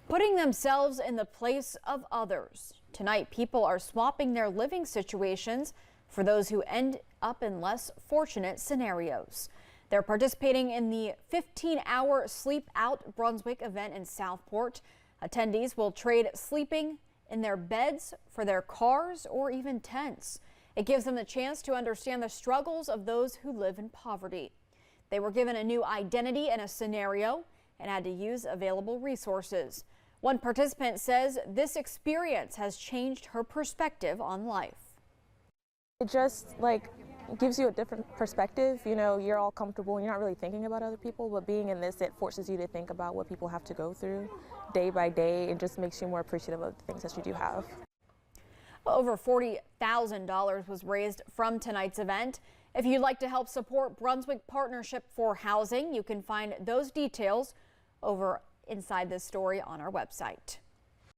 Putting themselves in the place of others. Tonight, people are swapping their living situations for those who end up in less fortunate scenarios. They're participating in the 15-hour Sleep Out Brunswick event in Southport. Attendees will trade sleeping in their beds for their cars or even tents. It gives them the chance to understand the struggles of those who live in poverty. They were given a new identity in a scenario and had to use available resources. One participant says this experience has changed her perspective on life. It just gives you a different perspective. You know, you're all comfortable and you're not really thinking about other people, but being in this, it forces you to think about what people have to go through day by day. It just makes you more appreciative of the things that you do have. Over $40,000 was raised from tonight's event. If you'd like to help support Brunswick Partnership for Housing, you can find those details over inside this story on our website.